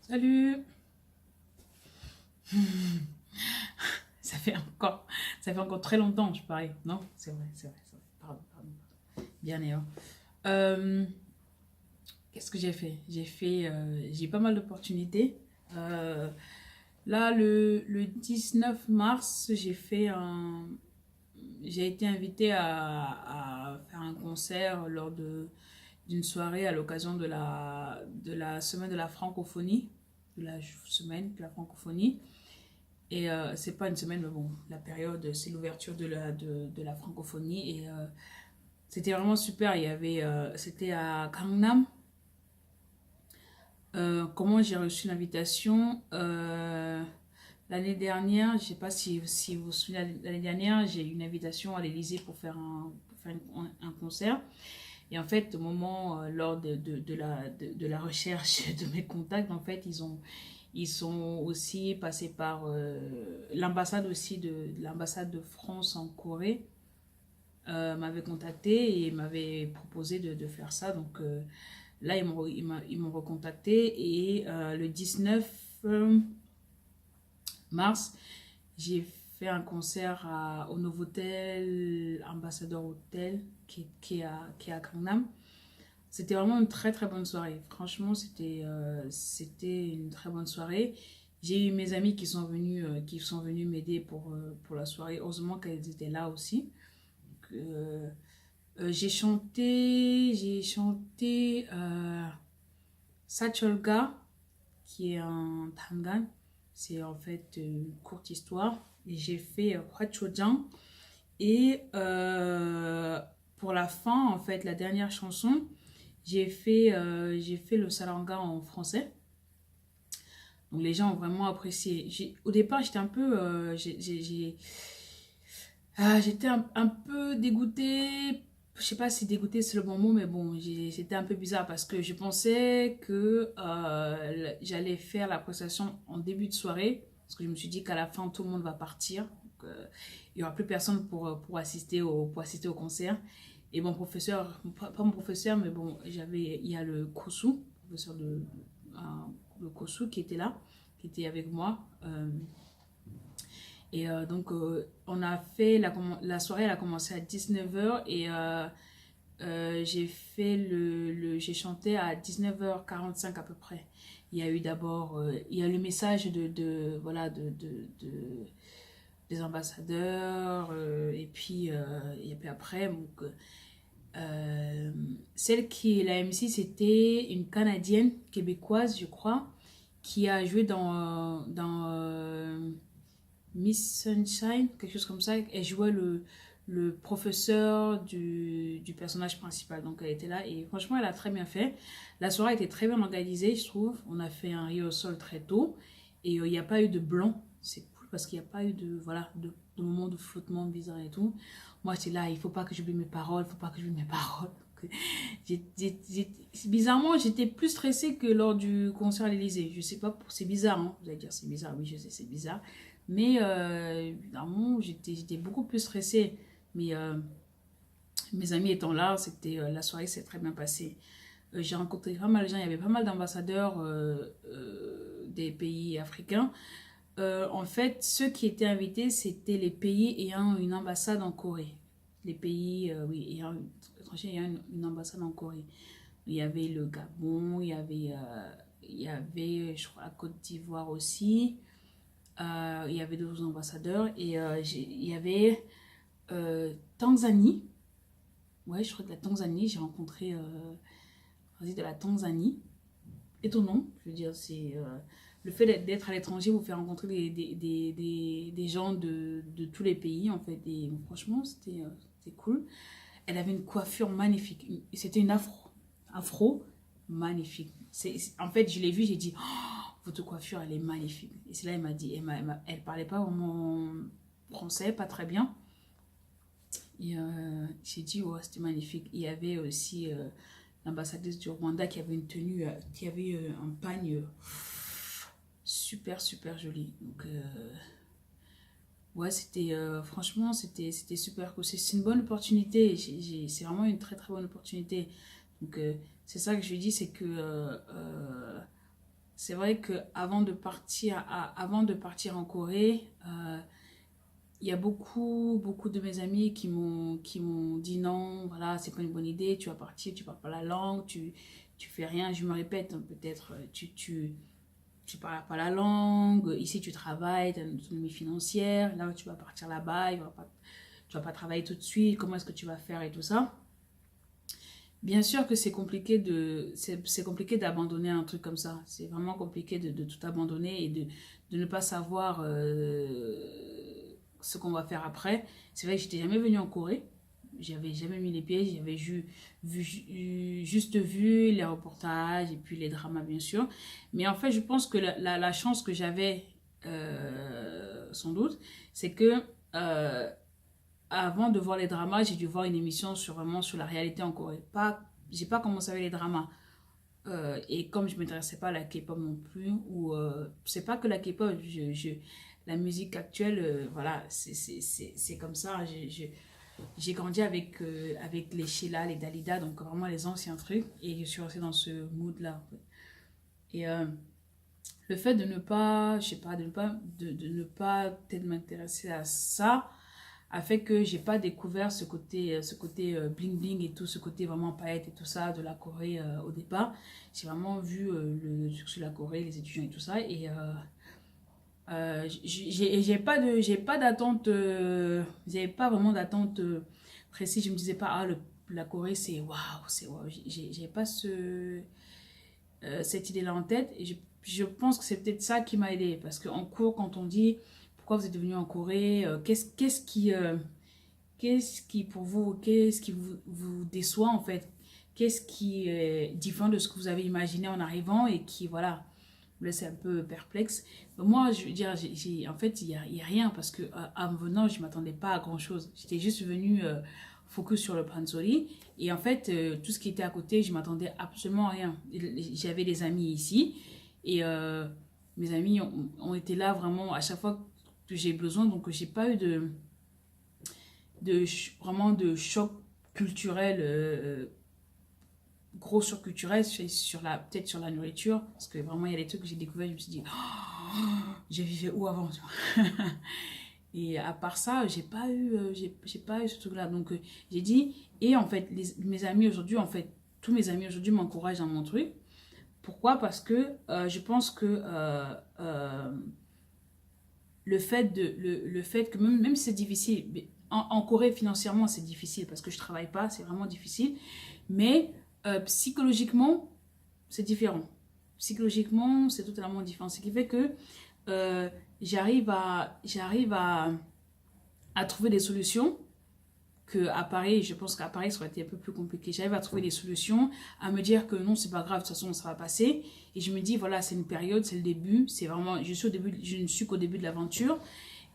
Salut. Ça fait encore très longtemps que je parlais. Non, c'est vrai. Pardon. Bien, Néo. Euh, Qu'est-ce que j'ai fait? J'ai eu pas mal d'opportunités. Euh, Là, le 19 mars, j'ai été invitée à faire un concert d'une soirée à l'occasion de la semaine de la francophonie, de la semaine de la francophonie. Et c'est pas une semaine, mais bon, la période, c'est l'ouverture de la francophonie. Et c'était vraiment super. C'était à Gangnam. Comment j'ai reçu l'invitation l'année dernière, je sais pas si vous vous souvenez, l'année dernière, j'ai eu une invitation à l'Élysée pour faire un concert. Et en fait, au moment, lors de la recherche de mes contacts, en fait, ils sont aussi passés par l'ambassade aussi l'ambassade de France en Corée m'avait contacté et m'avait proposé de faire ça. Donc là, ils m'ont recontacté et le 19 mars, j'ai fait un concert au Novotel Ambassadeur Hotel qui est à Gangnam. C'était vraiment une très très bonne soirée. Franchement, c'était une très bonne soirée. J'ai eu mes amis qui sont venus m'aider pour la soirée. Heureusement qu'elles étaient là aussi. Euh, j'ai chanté Sacholga, qui est un tangan. C'est en fait une courte histoire. Et j'ai fait Hwachojang. Et pour la fin, en fait, la dernière chanson, j'ai fait le saranga en français. Donc les gens ont vraiment apprécié. Au départ, j'étais un peu, j'étais un peu dégoûtée. Je sais pas si dégoûtée c'est le bon mot, mais bon, c'était un peu bizarre parce que je pensais que j'allais faire la prestation en début de soirée. Parce que je me suis dit qu'à la fin, tout le monde va partir. Donc, il n'y aura plus personne pour assister au concert. Et mon professeur, pas mon professeur, mais bon, il y a le Kosu, professeur euh, le Kosu qui était là, qui était avec moi. Et donc, on a fait la soirée, elle a commencé à 19h et j'ai chanté à 19h45 à peu près. Il y a eu d'abord, il y a le message voilà, des ambassadeurs et puis après, donc, celle qui est la MC, c'était une Canadienne, québécoise, je crois, qui a joué dans Miss Sunshine, quelque chose comme ça. Elle jouait le professeur du personnage principal. Donc elle était là et franchement, elle a très bien fait. La soirée était très bien organisée, je trouve. On a fait un rehearsal très tôt et il n'y a pas eu de blanc. C'est cool parce qu'il n'y a pas eu voilà, de moment de flottement bizarre et tout. Moi, j'étais là, il faut pas que j'oublie mes paroles, il faut pas que j'oublie mes paroles. Bizarrement, j'étais plus stressée que lors du concert à l'Elysée. Je sais pas, c'est bizarre, hein. Vous allez dire c'est bizarre, oui, je sais, c'est bizarre. Mais évidemment, j'étais beaucoup plus stressée. Mais mes amis étant là, la soirée s'est très bien passée. J'ai rencontré pas mal de gens, il y avait pas mal d'ambassadeurs des pays africains. En fait, ceux qui étaient invités, c'était les pays ayant une ambassade en Corée. Les pays, oui, étrangers ayant une ambassade en Corée. Il y avait le Gabon, il y avait, je crois, la Côte d'Ivoire aussi. Il y avait d'autres ambassadeurs et il y avait Tanzanie. Ouais, je crois de la Tanzanie. J'ai rencontré de la Tanzanie. Étonnant, je veux dire, c'est le fait d'être à l'étranger vous fait rencontrer des gens de tous les pays en fait. Et franchement, c'était cool. Elle avait une coiffure magnifique. C'était une afro magnifique. En fait, je l'ai vue, j'ai dit, oh, votre coiffure, elle est magnifique. Et c'est là, elle m'a dit, elle parlait pas vraiment français, pas très bien. Et j'ai dit, ouais, c'était magnifique. Il y avait aussi l'ambassadrice du Rwanda qui avait une tenue, qui avait un pagne super, super joli. Donc, ouais, franchement, c'était super cool. C'est une bonne opportunité. C'est vraiment une très, très bonne opportunité. Donc, c'est ça que je lui dis, c'est que c'est vrai que avant de partir en Corée, il y a beaucoup de mes amis qui m'ont dit non, voilà, c'est pas une bonne idée, tu vas partir, tu parles pas la langue, tu fais rien. Je me répète, hein, peut-être, tu parles pas la langue, ici tu travailles, tu as une autonomie financière, là tu vas partir là-bas, tu vas pas travailler tout de suite, comment est-ce que tu vas faire et tout ça. Bien sûr que c'est compliqué d'abandonner un truc comme ça. C'est vraiment compliqué de tout abandonner et de ne pas savoir ce qu'on va faire après. C'est vrai que j'étais jamais venue en Corée. J'avais jamais mis les pieds. J'avais juste vu les reportages et puis les dramas, bien sûr. Mais en fait, je pense que la chance que j'avais, sans doute, c'est que avant de voir les dramas, j'ai dû voir une émission vraiment sur la réalité en Corée. J'ai pas commencé avec les dramas. Et comme je ne m'intéressais pas à la K-pop non plus, ou c'est pas que la K-pop, la musique actuelle, voilà, c'est comme ça. J'ai grandi avec les Sheila, les Dalida, donc vraiment les anciens trucs, et je suis restée dans ce mood-là, en fait. Et le fait de ne pas, je sais pas, de ne pas peut-être m'intéresser à ça, a fait que j'ai pas découvert ce côté bling bling et tout, ce côté vraiment paillettes et tout ça de la Corée au départ. J'ai vraiment vu le succès de la Corée, les étudiants et tout ça. Et j'ai pas d'attente, j'avais pas vraiment d'attente précise. Je me disais pas, ah, la Corée c'est waouh, c'est waouh. J'avais pas cette idée-là en tête. Et je pense que c'est peut-être ça qui m'a aidé. Parce qu'en cours, quand on dit pourquoi vous êtes venu en Corée, qu'est-ce qui pour vous, qu'est-ce qui vous déçoit en fait? Qu'est-ce qui est différent de ce que vous avez imaginé en arrivant et qui, voilà, vous laisse un peu perplexe? Moi, je veux dire, en fait, il y a rien parce que en venant, je ne m'attendais pas à grand-chose. J'étais juste venue focus sur le pansori et en fait, tout ce qui était à côté, je m'attendais absolument à rien. J'avais des amis ici et mes amis ont été là vraiment à chaque fois que j'ai besoin, donc j'ai pas eu vraiment de choc culturel, gros choc culturel peut-être sur la nourriture, parce que vraiment il y a des trucs que j'ai découvert, je me suis dit, oh, j'ai vécu où avant, tu vois. Et à part ça, j'ai pas eu ce truc-là. Donc j'ai dit, et en fait, mes amis aujourd'hui, en fait, tous mes amis aujourd'hui m'encouragent dans mon truc. Pourquoi? Parce que je pense que le fait que même si c'est difficile, en Corée financièrement c'est difficile parce que je travaille pas, c'est vraiment difficile, mais psychologiquement c'est différent. Psychologiquement c'est totalement différent. Ce qui fait que j'arrive à trouver des solutions que à Paris, je pense qu'à Paris ça aurait été un peu plus compliqué. J'arrive à trouver des solutions, à me dire que non, c'est pas grave, de toute façon ça va passer. Et je me dis, voilà, c'est une période, c'est le début, c'est vraiment, je ne suis qu'au début de l'aventure.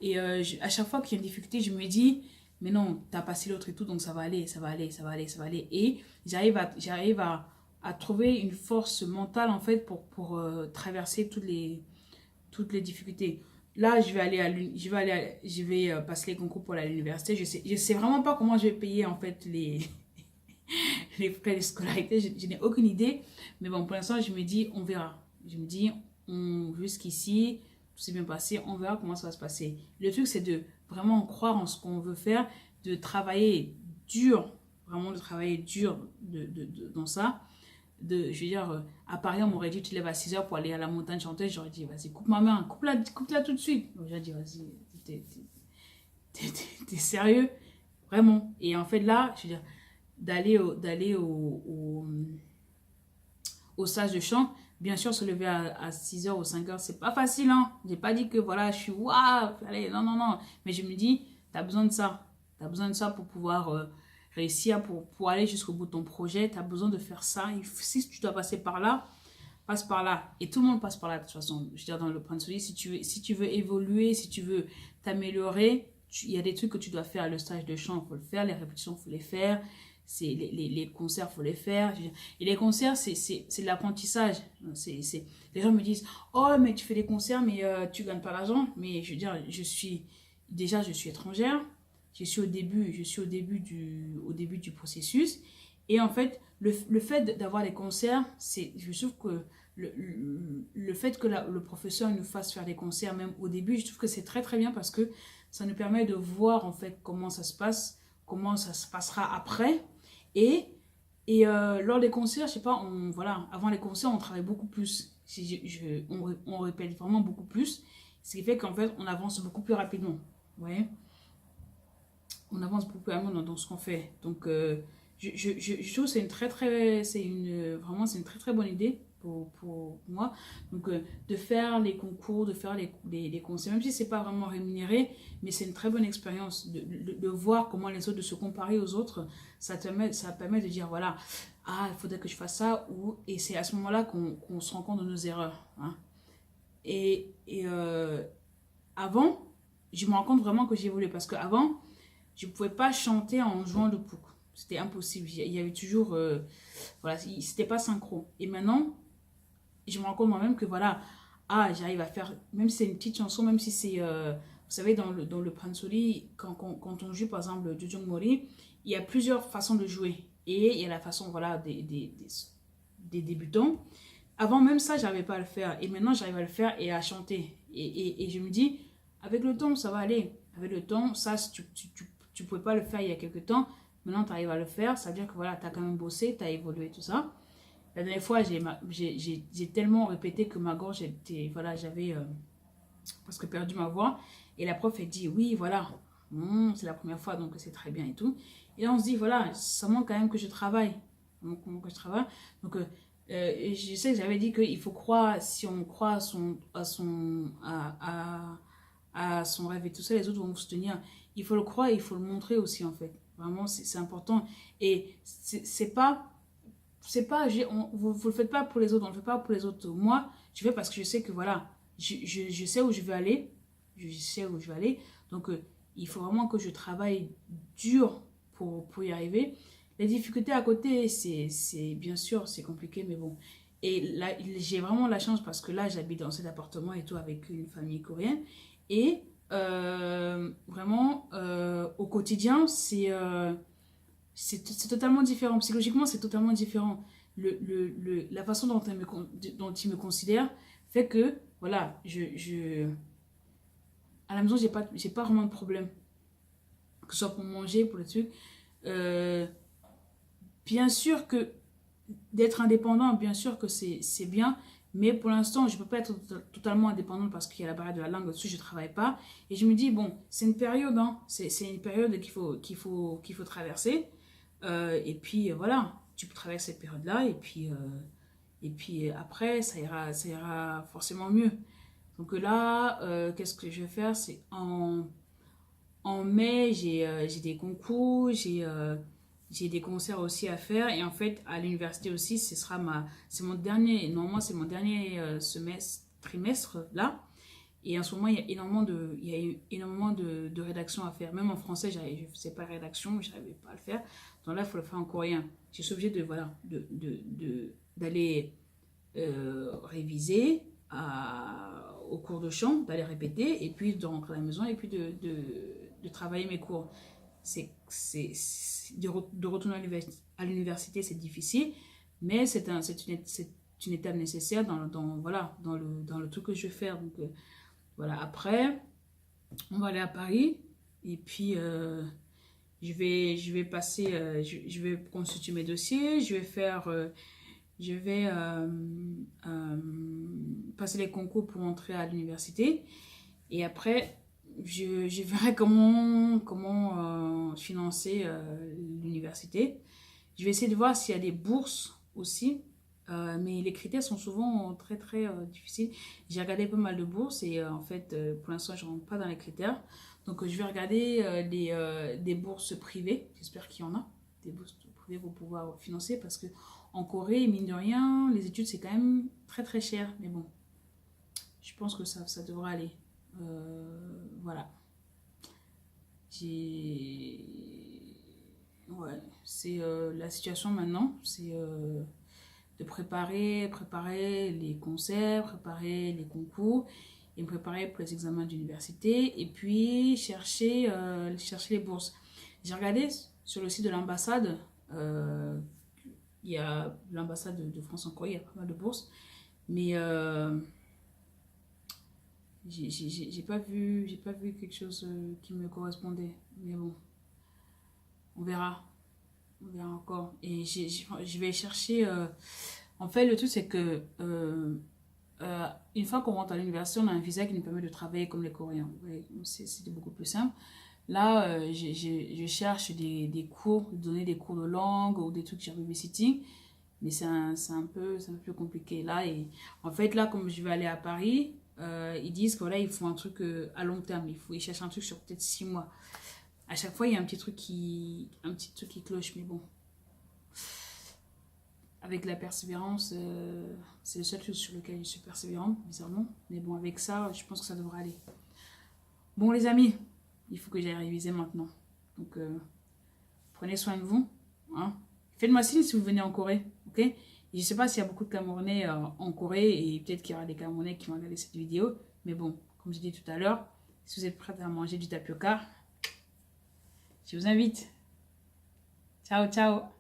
Et à chaque fois qu'il y a une difficulté, je me dis, mais non, t'as passé l'autre et tout, donc ça va aller, ça va aller, ça va aller, ça va aller. Et j'arrive à trouver une force mentale en fait pour traverser toutes les difficultés. Là, je vais passer les concours pour aller à l'université. Je sais vraiment pas comment je vais payer en fait les frais de scolarité. Je n'ai aucune idée. Mais bon, pour l'instant, je me dis, on verra. Je me dis, jusqu'ici, tout s'est bien passé. On verra comment ça va se passer. Le truc, c'est de vraiment croire en ce qu'on veut faire, de travailler dur, vraiment de travailler dur dans ça. Je veux dire, à Paris, on m'aurait dit, tu te lèves à 6 heures pour aller à la montagne chanter. J'aurais dit, vas-y, coupe ma main, coupe-la tout de suite. Donc, j'ai dit, vas-y, t'es sérieux? Vraiment. Et en fait, là, je veux dire, d'aller au stage de chant, bien sûr, se lever à 6 heures ou 5 heures, c'est pas facile, hein. J'ai pas dit que, voilà, je suis, waouh, allez, non, non, non. Mais je me dis, t'as besoin de ça. T'as besoin de ça pour pouvoir réussir, pour aller jusqu'au bout de ton projet. Tu as besoin de faire ça. Si tu dois passer par là, passe par là. Et tout le monde passe par là de toute façon. Je veux dire, dans le point de vue, si tu veux évoluer, si tu veux t'améliorer, il y a des trucs que tu dois faire. Le stage de chant, il faut le faire. Les répétitions, il faut les faire. Les concerts, il faut les faire. Et les concerts, c'est de l'apprentissage. Les gens me disent, oh, mais tu fais des concerts, mais tu ne gagnes pas l'argent. Mais je veux dire, je suis étrangère. Je suis au début du processus. Et en fait, le fait d'avoir des concerts, je trouve que le fait que le professeur nous fasse faire des concerts, même au début, je trouve que c'est très très bien parce que ça nous permet de voir en fait comment ça se passe, comment ça se passera après. Et, lors des concerts, je sais pas, voilà, avant les concerts, on travaille beaucoup plus. On répète vraiment beaucoup plus. Ce qui fait qu'en fait, on avance beaucoup plus rapidement. Vous voyez, on avance beaucoup plus rapidement dans ce qu'on fait. Donc, je trouve que c'est une très très, vraiment, c'est une très très bonne idée pour moi. Donc, de faire les concours, de faire les concerts, même si c'est pas vraiment rémunéré, mais c'est une très bonne expérience de voir comment les autres, de se comparer aux autres. Ça permet de dire, voilà, ah, il faudrait que je fasse ça, et c'est à ce moment-là qu'on se rend compte de nos erreurs. Hein. Avant, je me rends compte vraiment que j'ai évolué parce qu'avant, je ne pouvais pas chanter en jouant le pouc. C'était impossible. Il y avait toujours. Voilà, c'était pas synchro. Et maintenant, je me rends compte moi-même que voilà, ah, j'arrive à faire. Même si c'est une petite chanson, même si c'est. Vous savez, dans le Pansori, quand on joue par exemple Jujung Mori, il y a plusieurs façons de jouer. Et il y a la façon voilà, des débutants. Avant même ça, j'arrivais pas à le faire. Et maintenant, j'arrive à le faire et à chanter. Et je me dis, avec le temps, ça va aller. Avec le temps, ça, tu pouvais pas le faire il y a quelques temps. Maintenant, tu arrives à le faire. Ça veut dire que voilà, tu as quand même bossé, tu as évolué, tout ça. La dernière fois, j'ai tellement répété que ma gorge était. Voilà, j'avais presque perdu ma voix. Et la prof, elle dit, oui, voilà, c'est la première fois, donc c'est très bien et tout. Et là, on se dit, voilà, ça manque quand même que je travaille. Donc, que je travaille. Donc, je sais que j'avais dit qu'il faut croire, si on croit à son rêve et tout ça, les autres vont vous soutenir. Il faut le croire et il faut le montrer aussi, en fait. Vraiment, c'est important. Et vous le faites pas pour les autres, on le fait pas pour les autres. Moi, je fais parce que je sais que voilà, je sais où je veux aller. Je sais où je veux aller. Donc, il faut vraiment que je travaille dur pour y arriver. Les difficultés à côté, c'est bien sûr, c'est compliqué, mais bon. Et là, j'ai vraiment la chance parce que là, j'habite dans cet appartement et tout avec une famille coréenne. Et vraiment, au quotidien, c'est totalement différent. Psychologiquement, c'est totalement différent. La façon dont il me considère fait que, voilà, à la maison, j'ai pas vraiment de problème. Que ce soit pour manger, pour le truc. Euh, Bien sûr que d'être indépendant, bien sûr que c'est bien, mais pour l'instant, je ne peux pas être totalement indépendante parce qu'il y a la barrière de la langue dessus, je ne travaille pas. Et je me dis, bon, c'est une période, hein, c'est une période qu'il faut traverser. Et puis voilà, tu peux traverser cette période-là, et puis après, ça ira forcément mieux. Donc là, qu'est-ce que je vais faire? C'est en mai, j'ai des concours, j'ai des concerts aussi à faire. Et en fait, à l'université aussi, c'est mon dernier, normalement, c'est mon dernier trimestre là. Et en ce moment, il y a eu énormément de rédaction à faire. Même en français, je ne faisais pas rédaction, je n'arrivais pas à le faire. Donc là, il faut le faire en coréen. Je suis obligée voilà, d'aller réviser au cours de chant, d'aller répéter, et puis de rentrer à la maison, et puis de travailler mes cours. De retourner à l'université, c'est difficile, mais c'est une étape nécessaire voilà, dans le truc que je vais faire. Donc, voilà, après, on va aller à Paris, et puis je vais passer, je vais constituer mes dossiers, je vais passer les concours pour entrer à l'université, et après, je verrai comment financer l'université. Je vais essayer de voir s'il y a des bourses aussi. Mais les critères sont souvent très très difficiles. J'ai regardé pas mal de bourses et en fait, pour l'instant, je ne rentre pas dans les critères. Donc, je vais regarder des bourses privées. J'espère qu'il y en a. Des bourses privées pour pouvoir financer parce que en Corée, mine de rien, les études, c'est quand même très très cher. Mais bon, je pense que ça devrait aller. Voilà. Ouais, c'est la situation maintenant. C'est de préparer les concerts, préparer les concours et me préparer pour les examens d'université et puis chercher les bourses. J'ai regardé sur le site de l'ambassade, il y a l'ambassade de France en Corée, il y a pas mal de bourses. Mais j'ai pas vu quelque chose qui me correspondait. Mais bon, on verra. On verra encore. Et je vais chercher. En fait, le truc, c'est que une fois qu'on rentre à l'université, on a un visa qui nous permet de travailler comme les Coréens. Ouais, c'était beaucoup plus simple. Là, je cherche des cours, donner des cours de langue ou des trucs sur babysitting. Mais c'est un peu plus compliqué. Là, et en fait, là, comme je vais aller à Paris, ils disent que voilà, il faut un truc à long terme. Ils cherchent un truc sur peut-être 6 mois. À chaque fois, il y a un petit truc qui cloche. Mais bon, avec la persévérance, c'est le seul chose sur lequel je suis persévérante, bizarrement. Mais bon, avec ça, je pense que ça devrait aller. Bon, les amis, il faut que j'aille réviser maintenant. Donc, prenez soin de vous. Hein. Faites-moi signe si vous venez en Corée, ok? Et je ne sais pas s'il y a beaucoup de Camerounais en Corée et peut-être qu'il y aura des Camerounais qui vont regarder cette vidéo. Mais bon, comme je dit tout à l'heure, si vous êtes prêts à manger du tapioca, je vous invite. Ciao, ciao!